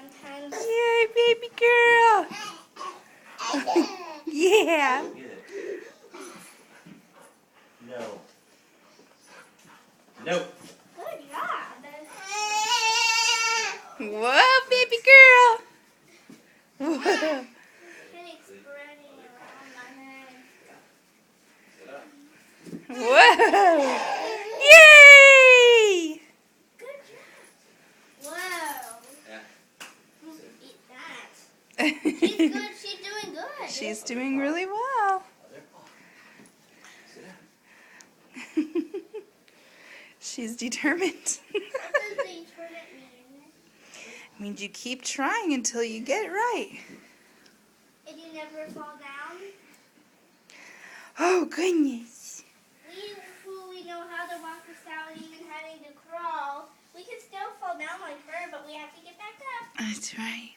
sometimes. Yay, baby girl. Yeah. No. No. Good job. Whoa, baby girl. Whoa. It's spreading around my head. Whoa. Yay. Good job. Whoa. Yeah. Eat that. She's good. She's doing good. She's doing really well. Sit down. She's determined. What does the tournament mean? Means you keep trying until you get it right. And you never fall down? Oh, goodness. We who know how to walk without even having to crawl, we can still fall down like her, but we have to get back up. That's right.